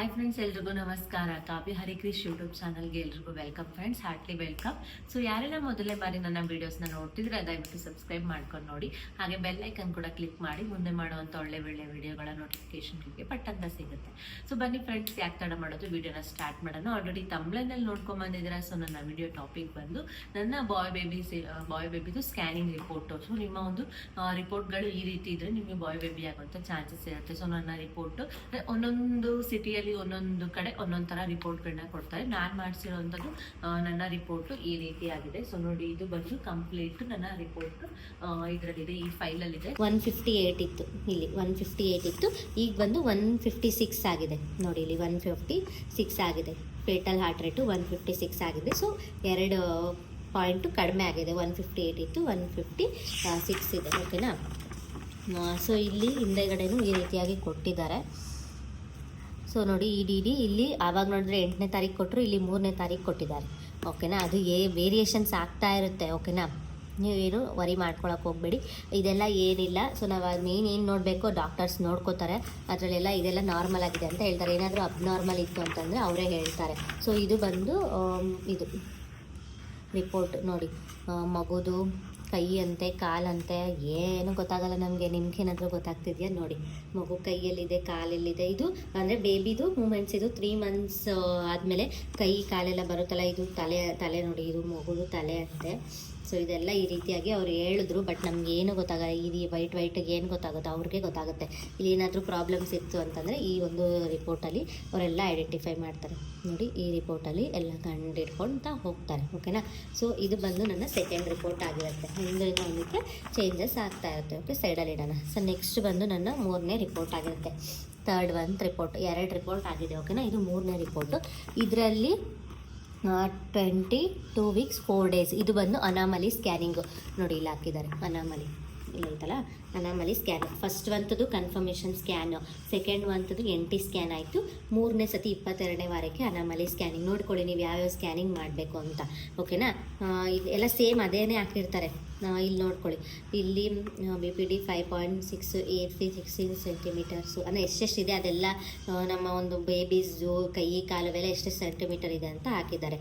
Hi friends, ಎಲ್ರಿಗೂ ನಮಸ್ಕಾರ. ಕಾವ್ಯ ಹರಿಕ್ರಿಶ್ YouTube ಚಾನಲ್ಗೆ ಎಲ್ರಿಗೂ welcome friends, heartly welcome. So ಯಾರೆಲ್ಲ ಮೊದಲನೇ ಬಾರಿ ನನ್ನ ವೀಡಿಯೋಸ್ನ ನೋಡ್ತಿದ್ರೆ ದಯವಿಟ್ಟು ಸಬ್ಸ್ಕ್ರೈಬ್ ಮಾಡ್ಕೊಂಡು ನೋಡಿ. ಹಾಗೆ ಬೆಲ್ ಐಕನ್ ಕೂಡ ಕ್ಲಿಕ್ ಮಾಡಿ ಮುಂದೆ ಮಾಡುವಂಥ ಒಳ್ಳೆ ವಿಡಿಯೋಗಳ ನೋಟಿಫಿಕೇಶನ್ ನಿಮಗೆ ಪಟ್ಟಂತ ಸಿಗುತ್ತೆ. ಸೊ ಬನ್ನಿ ಫ್ರೆಂಡ್ಸ್, ಯಾಕೆ ತಡ ಮಾಡೋದು, ವಿಡಿಯೋನ ಸ್ಟಾರ್ಟ್ ಮಾಡೋಣ. ಆಲ್ರೆಡಿ ತಮ್ಲೈನಲ್ಲಿ ನೋಡ್ಕೊಂಬಂದಿದ್ದೀರಾ. ಸೊ ನನ್ನ ವಿಡಿಯೋ ಟಾಪಿಕ್ ಬಂದು ನನ್ನ ಬಾಯ್ ಬೇಬಿದು ಸ್ಕ್ಯಾನಿಂಗ್ ರಿಪೋರ್ಟು. ಸೊ ನಿಮ್ಮ ಒಂದು ರಿಪೋರ್ಟ್ಗಳು ಈ ರೀತಿ ಇದ್ರೆ ನಿಮಗೆ ಬಾಯ್ ಬೇಬಿ ಆಗುವಂಥ ಚಾನ್ಸಸ್ ಇರುತ್ತೆ. ಸೊ ನನ್ನ ರಿಪೋರ್ಟು ಒಂದೊಂದು ಸಿಟಿಯಲ್ಲಿ ಒಂದೊಂದು ಕಡೆ ಒಂದೊಂದು ಥರ ರಿಪೋರ್ಟ್ಗಳನ್ನ ಕೊಡ್ತಾರೆ. ನಾನು ಮಾಡಿಸಿರೋವಂಥದ್ದು ನನ್ನ ರಿಪೋರ್ಟು ಈ ರೀತಿ ಆಗಿದೆ. ಸೊ ನೋಡಿ, ಇದು ಬಂದು ಕಂಪ್ಲೀಟ್ ನನ್ನ ರಿಪೋರ್ಟು ಇದರಲ್ಲಿದೆ, ಈ ಫೈಲಲ್ಲಿದೆ. 158 ಇತ್ತು, ಇಲ್ಲಿ 158 ಇತ್ತು, ಈಗ ಬಂದು 156 ಆಗಿದೆ. ನೋಡಿ, ಇಲ್ಲಿ 156 ಆಗಿದೆ. ಫೇಟಲ್ ಹಾರ್ಟ್ ರೇಟು 156 ಆಗಿದೆ. ಸೊ 2 ಪಾಯಿಂಟು ಕಡಿಮೆ ಆಗಿದೆ. 158 ಇತ್ತು, 156 ಇದೆ. ಓಕೆನಾ? ಸೊ ಇಲ್ಲಿ ಹಿಂದೆಗಡೆನೂ ಈ ರೀತಿಯಾಗಿ ಕೊಟ್ಟಿದ್ದಾರೆ. ಸೊ ನೋಡಿ, ಈ ಡಿ ಇಲ್ಲಿ ಆವಾಗ ನೋಡಿದ್ರೆ 8ನೇ ತಾರೀಕು ಕೊಟ್ಟರು, ಇಲ್ಲಿ 3ನೇ ತಾರೀಕು ಕೊಟ್ಟಿದ್ದಾರೆ. ಓಕೆನಾ? ಅದು ವೇರಿಯೇಷನ್ಸ್ ಆಗ್ತಾ ಇರುತ್ತೆ. ಓಕೆನಾ? ನೀವೇನು ವರಿ ಮಾಡ್ಕೊಳಕ್ಕೆ ಹೋಗಬೇಡಿ, ಇದೆಲ್ಲ ಏನಿಲ್ಲ. ಸೊ ನಾವು ಮೇನ್ ಏನು ನೋಡಬೇಕು, ಡಾಕ್ಟರ್ಸ್ ನೋಡ್ಕೋತಾರೆ. ಅದರಲ್ಲೆಲ್ಲ ಇದೆಲ್ಲ ನಾರ್ಮಲ್ ಆಗಿದೆ ಅಂತ ಹೇಳ್ತಾರೆ. ಏನಾದರೂ ಅಬ್ನಾರ್ಮಲ್ ಇತ್ತು ಅಂತಂದರೆ ಅವರೇ ಹೇಳ್ತಾರೆ. ಸೊ ಇದು ಬಂದು ಇದು ರಿಪೋರ್ಟ್ ನೋಡಿ, ಮಗುದು ಕೈ ಅಂತೆ, ಕಾಲಂತೆ, ಏನು ಗೊತ್ತಾಗಲ್ಲ ನಮಗೆ. ನಿಮ್ಗೇನಾದರೂ ಗೊತ್ತಾಗ್ತಿದೆಯಾ? ನೋಡಿ, ಮಗು ಕೈಯಲ್ಲಿದೆ, ಕಾಲಲ್ಲಿದೆ. ಇದು ಅಂದರೆ ಬೇಬಿದು ಮೂಮೆಂಟ್ಸ್. ಇದು 3 ಮಂತ್ಸ್ ಆದಮೇಲೆ ಕೈ ಕಾಲೆಲ್ಲ ಬರುತ್ತಲ್ಲ, ಇದು ತಲೆ ನೋಡಿ, ಇದು ಮಗುದು ತಲೆ ಅಂತೆ. ಸೊ ಇದೆಲ್ಲ ಈ ರೀತಿಯಾಗಿ ಅವ್ರು ಹೇಳಿದ್ರು. ಬಟ್ ನಮ್ಗೆ ಏನು ಗೊತ್ತಾಗಲ್ಲ. ಇದು ವೈಟಿಗೆ ಏನು ಗೊತ್ತಾಗುತ್ತೆ, ಅವ್ರಿಗೆ ಗೊತ್ತಾಗುತ್ತೆ. ಇಲ್ಲಿ ಏನಾದರೂ ಪ್ರಾಬ್ಲಮ್ಸ್ ಇತ್ತು ಅಂತಂದರೆ ಈ ಒಂದು ರಿಪೋರ್ಟಲ್ಲಿ ಅವರೆಲ್ಲ ಐಡೆಂಟಿಫೈ ಮಾಡ್ತಾರೆ. ನೋಡಿ, ಈ ರಿಪೋರ್ಟಲ್ಲಿ ಎಲ್ಲ ಕಂಡಿಡ್ಕೊಳ್ತಾ ಹೋಗ್ತಾರೆ. ಓಕೆನಾ? ಸೊ ಇದು ಬಂದು ನನ್ನ ಸೆಕೆಂಡ್ ರಿಪೋರ್ಟ್ ಆಗಿರುತ್ತೆ. ಹಿಂದಿನ ಒಂದಕ್ಕೆ ಚೇಂಜಸ್ ಆಗ್ತಾ ಇರುತ್ತೆ. ಓಕೆ, ಸೈಡಲ್ಲಿ ಇಡೋಣ. ಸೊ ನೆಕ್ಸ್ಟ್ ಬಂದು ನನ್ನ 3ನೇ ರಿಪೋರ್ಟ್ ಆಗಿರುತ್ತೆ. ಥರ್ಡ್ ರಿಪೋರ್ಟ್, 2 ರಿಪೋರ್ಟ್ ಆಗಿದೆ. ಓಕೆನಾ? ಇದು 3ನೇ ರಿಪೋರ್ಟು. ಇದರಲ್ಲಿ 22 ವೀಕ್ಸ್ 4 ಡೇಸ್. ಇದು ಬಂದು ಅನಾಮಲಿ ಸ್ಕ್ಯಾನಿಂಗು. ನೋಡಿ, ಇಲ್ಲಿ ಹಾಕಿದ್ದಾರೆ ಅನಾಮಲಿ, ಇಲ್ಲ ಐತಲ್ಲ ಅನಾಮಲಿ ಸ್ಕ್ಯಾನ್. ಫಸ್ಟ್ ಒಂಥದ್ದು ಕನ್ಫರ್ಮೇಷನ್ ಸ್ಕ್ಯಾನು, ಸೆಕೆಂಡ್ ಒಂಥದ್ದು NT ಸ್ಕ್ಯಾನ್ ಆಯಿತು. 3ನೇ ಸತಿ 22ನೇ ವಾರಕ್ಕೆ ಅನಾಮಲಿ ಸ್ಕ್ಯಾನಿಂಗ್. ನೋಡ್ಕೊಳ್ಳಿ ನೀವು ಯಾವ್ಯಾವ ಸ್ಕ್ಯಾನಿಂಗ್ ಮಾಡಬೇಕು ಅಂತ. ಓಕೆನಾ? ಎಲ್ಲ ಸೇಮ್ ಅದೇನೇ ಹಾಕಿರ್ತಾರೆ. ಇಲ್ಲಿ ನೋಡ್ಕೊಳ್ಳಿ, ಇಲ್ಲಿ BPD 5.6, AP 16 ಸೆಂಟಿಮೀಟರ್ಸು, ಅಂದರೆ ಎಷ್ಟೆಷ್ಟಿದೆ ಅದೆಲ್ಲ ನಮ್ಮ ಒಂದು ಬೇಬೀಸು ಕೈ ಕಾಲುವೆಲ್ಲ ಎಷ್ಟು ಸೆಂಟಿಮೀಟರ್ ಇದೆ ಅಂತ ಹಾಕಿದ್ದಾರೆ.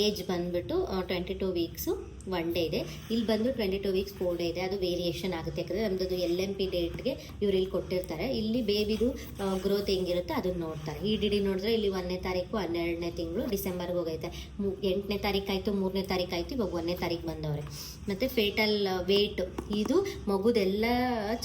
ಏಜ್ ಬಂದುಬಿಟ್ಟು 22 ವೀಕ್ಸು 1 ಡೇ ಇದೆ. ಇಲ್ಲಿ ಬಂದು 22 ವೀಕ್ಸ್ 4 ಡೇ ಇದೆ. ಅದು ವೇರಿಯೇಷನ್ ಆಗುತ್ತೆ, ಯಾಕಂದರೆ ನಮ್ಮದು LMP ಡೇಟ್ಗೆ ಇವ್ರು ಇಲ್ಲಿ ಕೊಟ್ಟಿರ್ತಾರೆ. ಇಲ್ಲಿ ಬೇಬಿದು ಗ್ರೋತ್ ಹೆಂಗಿರುತ್ತೆ ಅದನ್ನು ನೋಡ್ತಾರೆ. ಈ ಡಿ ನೋಡಿದ್ರೆ ಇಲ್ಲಿ 1ನೇ ತಾರೀಕು 12ನೇ ತಿಂಗಳು ಡಿಸೆಂಬರ್ಗೆ ಹೋಗೈತೆ. 8ನೇ ತಾರೀಕು ಆಯಿತು, 3ನೇ ತಾರೀಕು ಆಯಿತು, ಇವಾಗ 1ನೇ ತಾರೀಕು ಬಂದವ್ರೆ. ಮತ್ತು ಫೇಟಲ್ ವೇಟ್, ಇದು ಮಗುದೆಲ್ಲ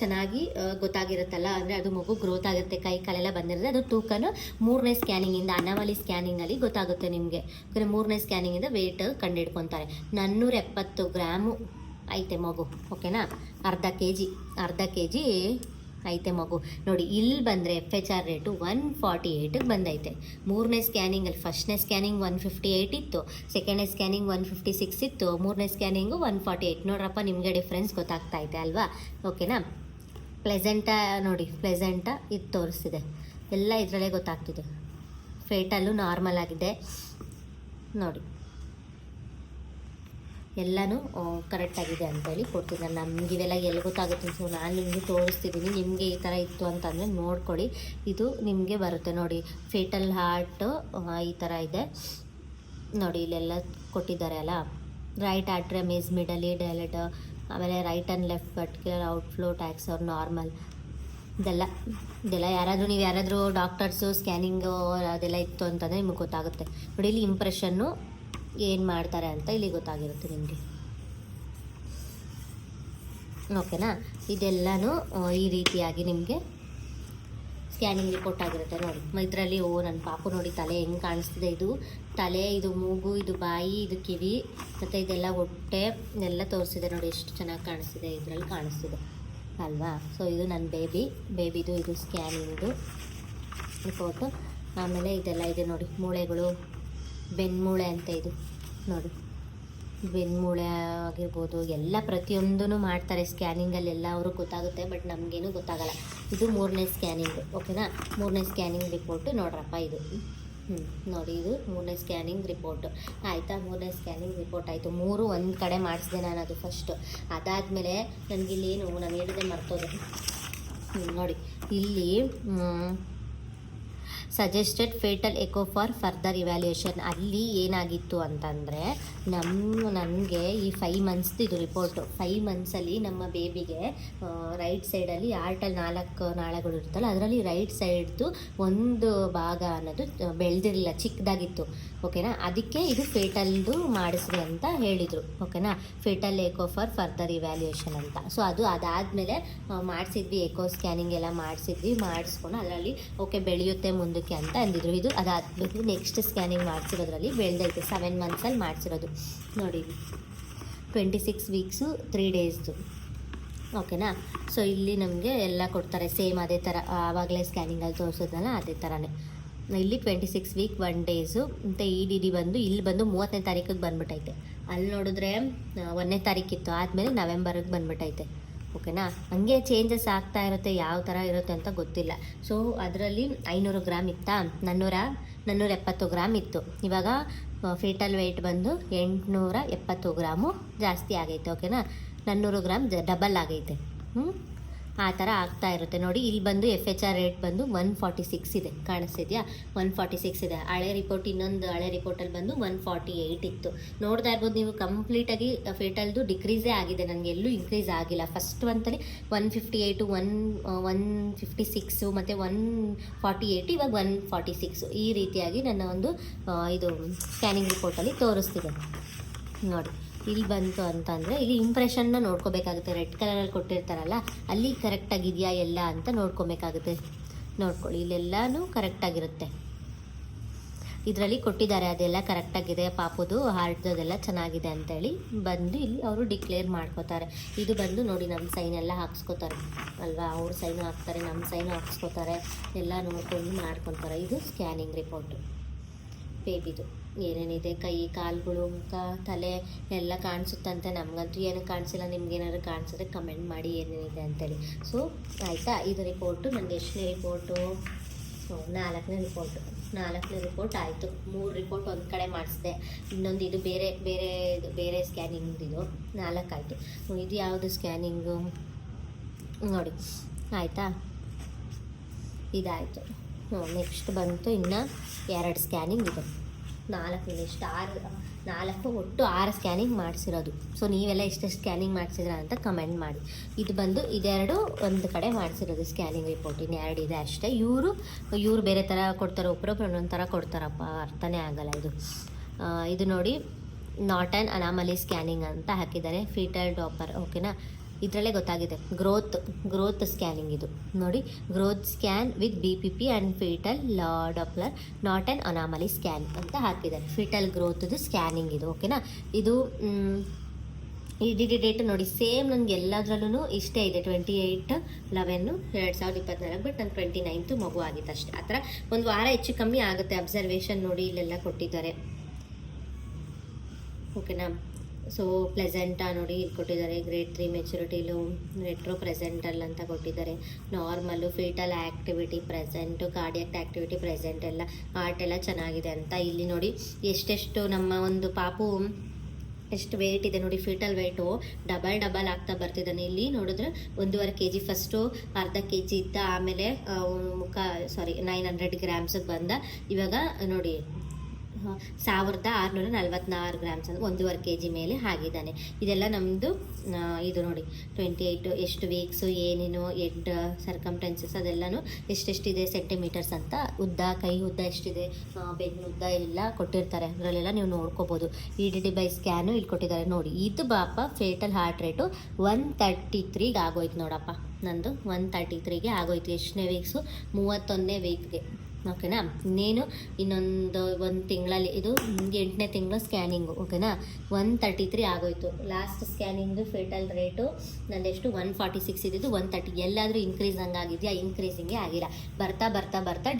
ಚೆನ್ನಾಗಿ ಗೊತ್ತಾಗಿರುತ್ತಲ್ಲ, ಅಂದರೆ ಅದು ಮಗು ಗ್ರೋತ್ ಆಗುತ್ತೆ, ಕೈ ಕಾಲೆಲ್ಲ ಬಂದಿರುತ್ತೆ. ಅದು ತೂಕನ 3ನೇ ಸ್ಕ್ಯಾನಿಂಗಿಂದ, ಅನಾಮಲಿ ಸ್ಕ್ಯಾನಿಂಗಲ್ಲಿ ಗೊತ್ತಾಗುತ್ತೆ ನಿಮಗೆ. ಯಾಕಂದರೆ 3ನೇ ಸ್ಕ್ಯಾನಿಂಗಿಂದ ವೇಟ್ ಕಂಡುಹಿಡ್ಕೊತಾರೆ. 470 ಗ್ರಾಮು ಐತೆ ಮಗು. ಓಕೆನಾ? ಅರ್ಧ ಕೆ ಜಿ ಐತೆ ಮಗು. ನೋಡಿ, ಇಲ್ಲಿ ಬಂದರೆ FHR ರೇಟು 148ಗೆ ಬಂದೈತೆ. 3ನೇ ಸ್ಕ್ಯಾನಿಂಗಲ್ಲಿ ಫಸ್ಟ್ನೇ ಸ್ಕ್ಯಾನಿಂಗ್ 158 ಇತ್ತು, ಸೆಕೆಂಡ್ನೇ ಸ್ಕ್ಯಾನಿಂಗ್ 156 ಇತ್ತು, 3ನೇ ಸ್ಕ್ಯಾನಿಂಗು 148. ನೋಡ್ರಪ್ಪ, ನಿಮಗೆ ಡಿಫ್ರೆನ್ಸ್ ಗೊತ್ತಾಗ್ತಾ ಇದೆ ಅಲ್ವಾ? ಓಕೆನಾ? ಪ್ಲೆಸೆಂಟಾ ನೋಡಿ, ಪ್ಲೆಸೆಂಟಾ ಇದು ತೋರಿಸ್ತಿದೆ, ಎಲ್ಲ ಇದರಲ್ಲೇ ಗೊತ್ತಾಗ್ತಿದೆ. ಫೇಟಲ್ಲು ನಾರ್ಮಲ್ ಆಗಿದೆ ನೋಡಿ, ಎಲ್ಲನೂ ಕರೆಕ್ಟಾಗಿದೆ ಅಂತೇಳಿ ಕೊಡ್ತಿದ್ದಾರೆ. ನಮ್ಗೆ ಇವೆಲ್ಲ ಎಲ್ಲಿ ಗೊತ್ತಾಗುತ್ತೆ? ಸೊ ನಾನು ನಿಮಗೆ ತೋರಿಸ್ತಿದ್ದೀನಿ. ನಿಮಗೆ ಈ ಥರ ಇತ್ತು ಅಂತಂದರೆ ನೋಡ್ಕೊಳ್ಳಿ, ಇದು ನಿಮಗೆ ಬರುತ್ತೆ. ನೋಡಿ, ಫೇಟಲ್ ಹಾರ್ಟು ಈ ಥರ ಇದೆ ನೋಡಿ, ಇಲ್ಲೆಲ್ಲ ಕೊಟ್ಟಿದ್ದಾರೆ ಅಲ್ಲ. ರೈಟ್ ಆಟ್ರಿಯಮ್ ಈಸ್ ಮಿಡಲಿ ಡೈಲೆಟ್, ಆಮೇಲೆ right and left particular outflow tax ಅವ್ರು ನಾರ್ಮಲ್. ಇದೆಲ್ಲ ನೀವು ಯಾರಾದರೂ ಡಾಕ್ಟರ್ಸು ಸ್ಕ್ಯಾನಿಂಗು ಅದೆಲ್ಲ ಇತ್ತು ಅಂತಂದರೆ ನಿಮಗೆ ಗೊತ್ತಾಗುತ್ತೆ. ನೋಡಿ, ಇಲ್ಲಿ ಇಂಪ್ರೆಷನ್ನು ಏನು ಮಾಡ್ತಾರೆ ಅಂತ ಇಲ್ಲಿ ಗೊತ್ತಾಗಿರುತ್ತೆ ನಿಮಗೆ. ಓಕೆನಾ? ಇದೆಲ್ಲನೂ ಈ ರೀತಿಯಾಗಿ ನಿಮಗೆ ಸ್ಕ್ಯಾನಿಂಗ್ ರಿಪೋರ್ಟ್ ಆಗಿರುತ್ತೆ. ನೋಡಿ, ಇದರಲ್ಲಿ ನನ್ನ ಪಾಪು ನೋಡಿ ತಲೆ ಹೆಂಗೆ ಕಾಣಿಸ್ತಿದೆ. ಇದು ತಲೆ, ಇದು ಮೂಗು, ಇದು ಬಾಯಿ, ಇದು ಕಿವಿ, ಮತ್ತು ಇದೆಲ್ಲ ಹೊಟ್ಟೆ ಎಲ್ಲ ತೋರಿಸಿದೆ. ನೋಡಿ ಎಷ್ಟು ಚೆನ್ನಾಗಿ ಕಾಣಿಸ್ತಿದೆ, ಇದರಲ್ಲಿ ಕಾಣಿಸ್ತಿದೆ ಅಲ್ವಾ? ಸೊ ಇದು ನನ್ನ ಬೇಬಿದು ಇದು ಸ್ಕ್ಯಾನಿಂಗು ರಿಪೋರ್ಟು. ಆಮೇಲೆ ಇದೆಲ್ಲ ಇದೆ ನೋಡಿ, ಮೂಳೆಗಳು, ಬೆನ್ಮೂಳೆ ಅಂತ ಇದು ನೋಡಿ, ಬೆನ್ಮೂಳೆ ಆಗಿರ್ಬೋದು, ಎಲ್ಲ ಪ್ರತಿಯೊಂದೂ ಮಾಡ್ತಾರೆ ಸ್ಕ್ಯಾನಿಂಗಲ್ಲೆಲ್ಲ. ಅವ್ರಿಗೆ ಗೊತ್ತಾಗುತ್ತೆ, ಬಟ್ ನಮಗೇನು ಗೊತ್ತಾಗಲ್ಲ. ಇದು 3ನೇ ಸ್ಕ್ಯಾನಿಂಗು. ಓಕೆನಾ? 3ನೇ ಸ್ಕ್ಯಾನಿಂಗ್ ರಿಪೋರ್ಟು ನೋಡ್ರಪ್ಪ ಇದು. ನೋಡಿ, ಇದು 3ನೇ ಸ್ಕ್ಯಾನಿಂಗ್ ರಿಪೋರ್ಟು ಆಯಿತಾ. 3ನೇ ಸ್ಕ್ಯಾನಿಂಗ್ ರಿಪೋರ್ಟ್ ಆಯಿತು. 3 ಒಂದು ಕಡೆ ಮಾಡಿಸಿದೆ ನಾನು, ಅದು ಫಸ್ಟು. ಅದಾದಮೇಲೆ ನನಗಿಲ್ಲೇನು ನಾನು ಹೇಳಿದೆ ಮರ್ತೋದೆ. ನೋಡಿ, ಇಲ್ಲಿ suggested fetal echo for further evaluation. ಅಲ್ಲಿ ಏನಾಗಿತ್ತು ಅಂತಂದರೆ ನನಗೆ ಈ 5 ಮಂತ್ಸ್ದು ಇದು ರಿಪೋರ್ಟು. 5 ಮಂತ್ಸಲ್ಲಿ ನಮ್ಮ ಬೇಬಿಗೆ ರೈಟ್ ಸೈಡಲ್ಲಿ ಆರ್ಟಲ್ಲಿ 4 ನಾಳಗಳು ಇರುತ್ತಲ್ಲ, ಅದರಲ್ಲಿ ರೈಟ್ ಸೈಡ್ದು ಒಂದು ಭಾಗ ಅನ್ನೋದು ಬೆಳೆದಿರಲಿಲ್ಲ, ಚಿಕ್ಕದಾಗಿತ್ತು. ಓಕೆನಾ, ಅದಕ್ಕೆ ಇದು ಫೇಟಲ್ದು ಮಾಡಿಸ್ರಿ ಅಂತ ಹೇಳಿದರು. ಓಕೆನಾ, fetal echo for further evaluation ಅಂತ. ಸೊ ಅದಾದಮೇಲೆ ಮಾಡಿಸಿದ್ವಿ, ಎಕೋ ಸ್ಕ್ಯಾನಿಂಗ್ ಎಲ್ಲ ಮಾಡಿಸ್ಕೊಂಡು ಅದರಲ್ಲಿ ಓಕೆ ಬೆಳೆಯುತ್ತೆ ಮುಂದಕ್ಕೆ ಅಂತ ಅಂದಿದ್ರು. ಇದು ಅದಾದಮೇಲೆ ನೆಕ್ಸ್ಟ್ ಸ್ಕ್ಯಾನಿಂಗ್ ಮಾಡಿಸಿರೋದ್ರಲ್ಲಿ ಬೆಳೆದೈತೆ. 7 ಮಂತ್ಸಲ್ಲಿ ಮಾಡಿಸಿರೋದು ನೋಡಿ, 26 ವೀಕ್ಸು 3 ಡೇಸ್ದು. ಓಕೆನಾ, ಸೊ ಇಲ್ಲಿ ನಮಗೆ ಎಲ್ಲ ಕೊಡ್ತಾರೆ ಸೇಮ್ ಅದೇ ಥರ, ಆವಾಗಲೇ ಸ್ಕ್ಯಾನಿಂಗಲ್ಲಿ ತೋರಿಸೋದಲ್ಲ ಅದೇ ಥರನೇ. ಇಲ್ಲಿ 26 ವೀಕ್ 1 ಡೇಸು ಮತ್ತು EDD ಬಂದು ಇಲ್ಲಿ ಬಂದು 30ನೇ ತಾರೀಕಿಗೆ ಬಂದ್ಬಿಟ್ಟೈತೆ. ಅಲ್ಲಿ ನೋಡಿದ್ರೆ 1ನೇ ತಾರೀಕಿತ್ತು, ಆದಮೇಲೆ ನವೆಂಬರ್ಗೆ ಬಂದ್ಬಿಟ್ಟೈತೆ. ಓಕೆನಾ, ಹಂಗೆ ಚೇಂಜಸ್ ಆಗ್ತಾ ಇರುತ್ತೆ, ಯಾವ ಥರ ಇರುತ್ತೆ ಅಂತ ಗೊತ್ತಿಲ್ಲ. ಸೊ ಅದರಲ್ಲಿ 500 ಗ್ರಾಮ್ ಇತ್ತಾ, 470 ಗ್ರಾಮ್ ಇತ್ತು. ಇವಾಗ ಫೀಟಲ್ ವೆಯ್ಟ್ ಬಂದು 870 ಗ್ರಾಮು ಜಾಸ್ತಿ ಆಗೈತೆ. ಓಕೆನಾ, 400 ಗ್ರಾಮ್ ಡಬಲ್ ಆಗೈತೆ. ಆ ಥರ ಆಗ್ತಾ ಇರುತ್ತೆ ನೋಡಿ. ಇಲ್ಲಿ ಬಂದು FHR ರೇಟ್ ಬಂದು 146 ಇದೆ, ಕಾಣಿಸ್ತಿದೆಯಾ? 146 ಇದೆ. ಇನ್ನೊಂದು ಹಳೆ ರಿಪೋರ್ಟಲ್ಲಿ ಬಂದು 148 ಇತ್ತು. ನೋಡ್ತಾ ಇರ್ಬೋದು ನೀವು, ಕಂಪ್ಲೀಟಾಗಿ ಫೇಟಲ್ದು ಡಿಕ್ರೀಸೇ ಆಗಿದೆ, ನನಗೆ ಎಲ್ಲೂ ಇನ್ಕ್ರೀಸ್ ಆಗಿಲ್ಲ. ಫಸ್ಟ್ ಮಂತಲ್ಲಿ 158, 156 ಮತ್ತು 148, ಇವಾಗ 146 ಈ ರೀತಿಯಾಗಿ ನನ್ನ ಒಂದು ಇದು ಸ್ಕ್ಯಾನಿಂಗ್ ರಿಪೋರ್ಟಲ್ಲಿ ತೋರಿಸ್ತಿದೆ ನೋಡಿ. ಇಲ್ಲಿ ಬಂತು ಅಂತಂದರೆ ಇಲ್ಲಿ ಇಂಪ್ರೆಷನ್ನ ನೋಡ್ಕೋಬೇಕಾಗುತ್ತೆ. ರೆಡ್ ಕಲರಲ್ಲಿ ಕೊಟ್ಟಿರ್ತಾರಲ್ಲ, ಅಲ್ಲಿ ಕರೆಕ್ಟಾಗಿದೆಯಾ ಎಲ್ಲ ಅಂತ ನೋಡ್ಕೊಬೇಕಾಗುತ್ತೆ. ನೋಡ್ಕೊಳ್ಳಿ, ಇಲ್ಲೆಲ್ಲನೂ ಕರೆಕ್ಟಾಗಿರುತ್ತೆ. ಇದರಲ್ಲಿ ಕೊಟ್ಟಿದ್ದಾರೆ ಅದೆಲ್ಲ ಕರೆಕ್ಟಾಗಿದೆ, ಪಾಪುದು ಹಾರ್ಟ್ದೆಲ್ಲ ಚೆನ್ನಾಗಿದೆ ಅಂತೇಳಿ ಬಂದು ಇಲ್ಲಿ ಅವರು ಡಿಕ್ಲೇರ್ ಮಾಡ್ಕೋತಾರೆ. ಇದು ಬಂದು ನೋಡಿ, ನಮ್ಮ ಸೈನ್ ಎಲ್ಲ ಹಾಕ್ಸ್ಕೊತಾರೆ ಅಲ್ವಾ, ಅವ್ರ ಸೈನು ಹಾಕ್ತಾರೆ, ನಮ್ಮ ಸೈನು ಹಾಕ್ಸ್ಕೊತಾರೆ, ಎಲ್ಲ ನೋಡ್ಕೊಂಡು ಮಾಡ್ಕೊತಾರೆ. ಇದು ಸ್ಕ್ಯಾನಿಂಗ್ ರಿಪೋರ್ಟು ಬೇಬಿದು. ಏನೇನಿದೆ, ಕೈ ಕಾಲುಗಳು, ಮುಖ, ತಲೆ ಎಲ್ಲ ಕಾಣಿಸುತ್ತಂತೆ. ನಮಗಂತೂ ಏನೂ ಕಾಣಿಸಿಲ್ಲ, ನಿಮ್ಗೇನಾದ್ರು ಕಾಣಿಸಿದ್ರೆ ಕಮೆಂಟ್ ಮಾಡಿ ಏನೇನಿದೆ ಅಂತೇಳಿ. ಸೊ ಆಯಿತಾ, ಇದು ರಿಪೋರ್ಟು ನನಗೆ ಎಷ್ಟನೇ ರಿಪೋರ್ಟು? 4ನೇ ರಿಪೋರ್ಟ್ ಆಯಿತು. 3 ರಿಪೋರ್ಟ್ ಒಂದು ಕಡೆ ಮಾಡಿಸಿದೆ, ಇನ್ನೊಂದು ಇದು ಬೇರೆ ಸ್ಕ್ಯಾನಿಂಗ್ದಿದು 4 ಆಯಿತು. ಇದು ಯಾವುದು ಸ್ಕ್ಯಾನಿಂಗು ನೋಡಿ, ಆಯಿತಾ, ಇದಾಯಿತು. ನೆಕ್ಸ್ಟ್ ಬಂತು ಇನ್ನು 2 ಸ್ಕ್ಯಾನಿಂಗ್ ಇದೆ. 4 ಒಟ್ಟು 6 ಸ್ಕ್ಯಾನಿಂಗ್ ಮಾಡಿಸಿರೋದು. ಸೊ ನೀವೆಲ್ಲ ಎಷ್ಟೆಷ್ಟು ಸ್ಕ್ಯಾನಿಂಗ್ ಮಾಡಿಸಿದ್ರ ಅಂತ ಕಮೆಂಟ್ ಮಾಡಿ. ಇದು ಬಂದು ಇದೆರಡು ಒಂದು ಕಡೆ ಮಾಡಿಸಿರೋದು ಸ್ಕ್ಯಾನಿಂಗ್ ರಿಪೋರ್ಟ್, ಇನ್ನು 2 ಇದೆ ಅಷ್ಟೇ. ಇವರು ಬೇರೆ ಥರ ಕೊಡ್ತಾರೆ, ಒಬ್ಬರೊಬ್ರು ಒಂದೊಂದು ಥರ ಕೊಡ್ತಾರಪ್ಪ, ಅರ್ಥನೇ ಆಗಲ್ಲ ಇದು. ಇದು ನೋಡಿ, ನಾಟ್ ಆ್ಯನ್ ಅನಾಮಲಿ ಸ್ಕ್ಯಾನಿಂಗ್ ಅಂತ ಹಾಕಿದ್ದಾರೆ, ಫೀಟಲ್ ಡಾಪರ್. ಓಕೆನಾ, ಇದರಲ್ಲೇ ಗೊತ್ತಾಗಿದೆ ಗ್ರೋತ್ ಸ್ಕ್ಯಾನಿಂಗ್. ಇದು ನೋಡಿ, growth scan with BPP and fetal Doppler, not an anomaly scan ಅಂತ ಹಾಕಿದ್ದಾರೆ. ಫೀಟಲ್ ಗ್ರೋತ್ದು ಸ್ಕ್ಯಾನಿಂಗ್ ಇದು. ಓಕೆನಾ, ಇದು EDD ಡೇಟ್ ನೋಡಿ, ಸೇಮ್ ನನಗೆ ಎಲ್ಲದರಲ್ಲೂ ಇಷ್ಟೇ ಇದೆ, 28/11/2024. ಬಟ್ ನನ್ನ 29th ಮಗು ಆಗಿತ್ತು ಅಷ್ಟೇ. ಆ ಥರ ಒಂದು ವಾರ ಹೆಚ್ಚು ಕಮ್ಮಿ ಆಗುತ್ತೆ. ಅಬ್ಸರ್ವೇಷನ್ ನೋಡಿ, ಇಲ್ಲೆಲ್ಲ ಕೊಟ್ಟಿದ್ದಾರೆ. ಓಕೆನಾ, ಸೊ ಪ್ಲೆಸೆಂಟಾ ನೋಡಿ, ಇಲ್ಲಿ ಕೊಟ್ಟಿದ್ದಾರೆ. ಗ್ರೇಡ್ 3 ಮೆಚುರಿಟಿಲು ರೆಟ್ರೋ ಪ್ರೆಸೆಂಟಲ್ ಅಂತ ಕೊಟ್ಟಿದ್ದಾರೆ. Normal, foetal activity present, cardiac activity present, ಎಲ್ಲ ಆರ್ಟ್ ಎಲ್ಲ ಚೆನ್ನಾಗಿದೆ ಅಂತ. ಇಲ್ಲಿ ನೋಡಿ ಎಷ್ಟೆಷ್ಟು ನಮ್ಮ ಒಂದು ಪಾಪು ಎಷ್ಟು ವೆಯ್ಟ್ ಇದೆ ನೋಡಿ, ಫೀಟಲ್ ವೆಯ್ಟು ಡಬಲ್ ಆಗ್ತಾ ಬರ್ತಿದ್ದಾನೆ. ಇಲ್ಲಿ ನೋಡಿದ್ರೆ 1.5 kg, ಫಸ್ಟು ಅರ್ಧ kg ಇದ್ದ, ಆಮೇಲೆ 900 ಗ್ರಾಮ್ಸಿಗೆ ಬಂದ. ಇವಾಗ ನೋಡಿ 1646 ಗ್ರಾಮ್ಸ್ ಅಂದರೆ 1.5 kg ಮೇಲೆ ಆಗಿದ್ದಾನೆ. ಇದೆಲ್ಲ ನಮ್ಮದು ಇದು ನೋಡಿ 28 ಎಷ್ಟು ವೀಕ್ಸು, ಏನೇನು ಎಡ್ ಸರ್ಕಮ್ಟೆನ್ಸಸ್ ಅದೆಲ್ಲನೂ ಎಷ್ಟೆಷ್ಟಿದೆ ಸೆಂಟಿಮೀಟರ್ಸ್ ಅಂತ, ಉದ್ದ, ಕೈ ಉದ್ದ ಎಷ್ಟಿದೆ, ಬೆನ್ನು ಉದ್ದ ಎಲ್ಲ ಕೊಟ್ಟಿರ್ತಾರೆ. ಅದರಲ್ಲೆಲ್ಲ ನೀವು ನೋಡ್ಕೋಬೋದು. EDD ಬೈ ಸ್ಕ್ಯಾನು ಇಲ್ಲಿ ಕೊಟ್ಟಿದ್ದಾರೆ ನೋಡಿ. ಇದು ಬಾಪ ಫೇಟಲ್ ಹಾರ್ಟ್ ರೇಟು 133ಗೆ ಆಗೋಯ್ತು ನೋಡಪ್ಪ, ನಂದು 133ಗೆ ಆಗೋಯ್ತು. ಎಷ್ಟನೇ ವೀಕ್ಸು? 31ನೇ ವೀಕ್ಗೆ. ಓಕೆನಾ, ಇನ್ನೊಂದು 1 ತಿಂಗಳಲ್ಲಿ, ಇದು 8ನೇ ತಿಂಗಳ ಸ್ಕ್ಯಾನಿಂಗು. ಓಕೆನಾ, 133 ಆಗೋಯ್ತು. ಲಾಸ್ಟ್ ಸ್ಕ್ಯಾನಿಂಗು ಫೇಟಲ್ ರೇಟು ನಂದೆಷ್ಟು 146 ಇದ್ದಿದ್ದು 130. ಎಲ್ಲಾದರೂ ಇನ್ಕ್ರೀಸ್ ಹಂಗಾಗಿದೆಯಾ? ಇನ್ಕ್ರೀಸಿಂಗೇ ಆಗಿಲ್ಲ, ಬರ್ತಾ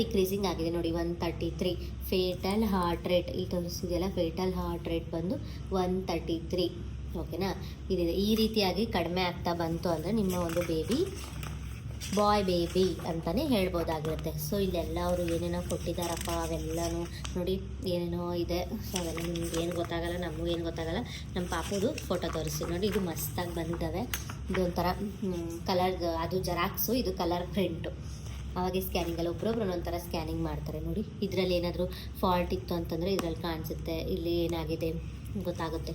ಡಿಕ್ರೀಸಿಂಗ್ ಆಗಿದೆ ನೋಡಿ. 133 ಫೇಟಲ್ ಹಾರ್ಟ್ ರೇಟ್ ಇಲ್ಲಿ ತೋರಿಸ್ತಿದೆಯಲ್ಲ, ಫೇಟಲ್ ಹಾರ್ಟ್ ರೇಟ್ ಬಂದು 133. ಓಕೆನಾ, ಇದಿದೆ. ಈ ರೀತಿಯಾಗಿ ಕಡಿಮೆ ಆಗ್ತಾ ಬಂತು ಅಂದರೆ ನಿಮ್ಮ ಒಂದು ಬೇಬಿ ಬಾಯ್ ಬೇಬಿ ಅಂತಲೇ ಹೇಳ್ಬೋದಾಗಿರುತ್ತೆ. ಸೊ ಇಲ್ಲೆಲ್ಲ ಅವರು ಏನೇನೋ ಕೊಟ್ಟಿದ್ದಾರಪ್ಪ, ಅವೆಲ್ಲನೂ ನೋಡಿ ಏನೇನೋ ಇದೆ. ಸೊ ಅವೆಲ್ಲ ನಿಮ್ಗೆ ಏನು ಗೊತ್ತಾಗಲ್ಲ, ನಮಗೂ ಏನು ಗೊತ್ತಾಗಲ್ಲ. ನಮ್ಮ ಪಾಪುದು ಫೋಟೋ ತೋರಿಸಿ ನೋಡಿ, ಇದು ಮಸ್ತಾಗಿ ಬಂದಿದ್ದಾವೆ. ಇದು ಒಂಥರ ಕಲರ್, ಅದು ಜೆರಾಕ್ಸು, ಇದು ಕಲರ್ ಪ್ರಿಂಟು. ಆವಾಗೆ ಸ್ಕ್ಯಾನಿಂಗಲ್ಲಿ ಒಬ್ಬೊಬ್ರು ಒಂದೊಂಥರ ಸ್ಕ್ಯಾನಿಂಗ್ ಮಾಡ್ತಾರೆ ನೋಡಿ. ಇದರಲ್ಲಿ ಏನಾದರೂ ಫಾಲ್ಟ್ ಇತ್ತು ಅಂತಂದರೆ ಇದರಲ್ಲಿ ಕಾಣಿಸುತ್ತೆ, ಇಲ್ಲಿ ಏನಾಗಿದೆ ಗೊತ್ತಾಗುತ್ತೆ,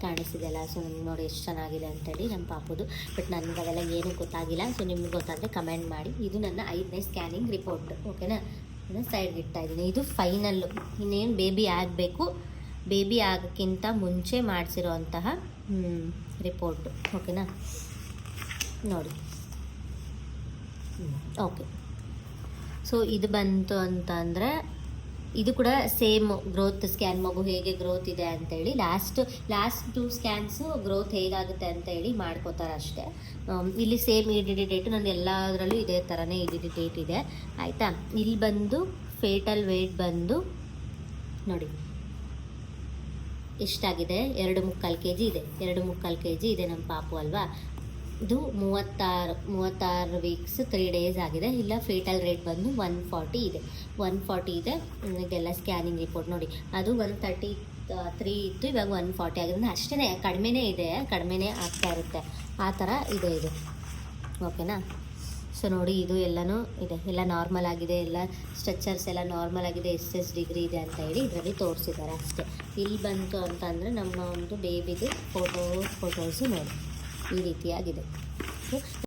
ಕಾಣಿಸಿದೆಯಲ್ಲ. ಸೊ ನಿಮ್ಗೆ ನೋಡಿ ಎಷ್ಟು ಚೆನ್ನಾಗಿದೆ ಅಂತೇಳಿ ನಮ್ಮ ಪಾಪುದು. ಬಟ್ ನನಗೆ ಅವೆಲ್ಲ ಏನೂ ಗೊತ್ತಾಗಿಲ್ಲ. ಸೊ ನಿಮ್ಗೆ ಗೊತ್ತಾದರೆ ಕಮೆಂಟ್ ಮಾಡಿ. ಇದು ನನ್ನ 5ನೇ ಸ್ಕ್ಯಾನಿಂಗ್ ರಿಪೋರ್ಟ್, ಓಕೆನಾ. ಇದನ್ನು ಸೈಡ್ಗೆ ಇಡ್ತಾ ಇದ್ದೀನಿ. ಇದು ಫೈನಲ್ಲು, ಇನ್ನೇನು ಬೇಬಿ ಆಗಬೇಕು, ಬೇಬಿ ಆಗೋಕ್ಕಿಂತ ಮುಂಚೆ ಮಾಡಿಸಿರೋ ಅಂತಹ ರಿಪೋರ್ಟು, ಓಕೆನಾ. ನೋಡಿ ಓಕೆ. ಸೊ ಇದು ಬಂತು ಅಂತಂದರೆ ಇದು ಕೂಡ ಸೇಮ್ ಗ್ರೋತ್ ಸ್ಕ್ಯಾನ್, ಮಗು ಹೇಗೆ ಗ್ರೋತ್ ಇದೆ ಅಂತೇಳಿ ಲಾಸ್ಟ್ 2 ಸ್ಕ್ಯಾನ್ಸು ಗ್ರೋತ್ ಹೇಗಾಗುತ್ತೆ ಅಂತೇಳಿ ಮಾಡ್ಕೋತಾರೆ ಅಷ್ಟೇ. ಇಲ್ಲಿ same E D D date ನನ್ನ ಎಲ್ಲದರಲ್ಲೂ ಇದೇ ಥರನೇ ಇ ಡಿ ಡಿ ಡೇಟ್ ಇದೆ, ಆಯಿತಾ. ಇಲ್ಲಿ ಬಂದು ಫೇಟಲ್ ವೇಟ್ ಬಂದು ನೋಡಿ ಎಷ್ಟಾಗಿದೆ, 2.25 kg ಇದೆ. 2.25 kg ಇದೆ ನಮ್ಮ ಪಾಪು ಅಲ್ವಾ. ಇದು 36 ವೀಕ್ಸ್ 3 ಡೇಸ್ ಆಗಿದೆ. ಇಲ್ಲ ಫೇಟಲ್ ರೇಟ್ ಬಂದು 140 ಇದೆ. 140 ಇದೆ. ಇದೆಲ್ಲ ಸ್ಕ್ಯಾನಿಂಗ್ ರಿಪೋರ್ಟ್ ನೋಡಿ. ಅದು 133 ಇತ್ತು, ಇವಾಗ 140 ಆಗಿದೆ. ಅಷ್ಟೇ ಕಡಿಮೆನೇ ಇದೆ, ಕಡಿಮೆನೇ ಆಗ್ತಾ ಇರುತ್ತೆ, ಆ ಥರ ಇದೆ ಇದು, ಓಕೆನಾ. ಸೊ ನೋಡಿ ಇದು ಎಲ್ಲನೂ ಇದೆ, ಎಲ್ಲ ನಾರ್ಮಲ್ ಆಗಿದೆ, ಎಲ್ಲ ಸ್ಟ್ರಕ್ಚರ್ಸ್ ಎಲ್ಲ ನಾರ್ಮಲ್ ಆಗಿದೆ, ಎಷ್ಟು ಡಿಗ್ರಿ ಇದೆ ಅಂತ ಹೇಳಿ ಇದರಲ್ಲಿ ತೋರಿಸಿದ್ದಾರೆ ಅಷ್ಟೇ. ಇಲ್ಲಿ ಬಂತು ಅಂತಂದರೆ ನಮ್ಮ ಒಂದು ಬೇಬಿದು ಫೋಟೋಸು ನೋಡಿ ಈ ರೀತಿಯಾಗಿದೆ.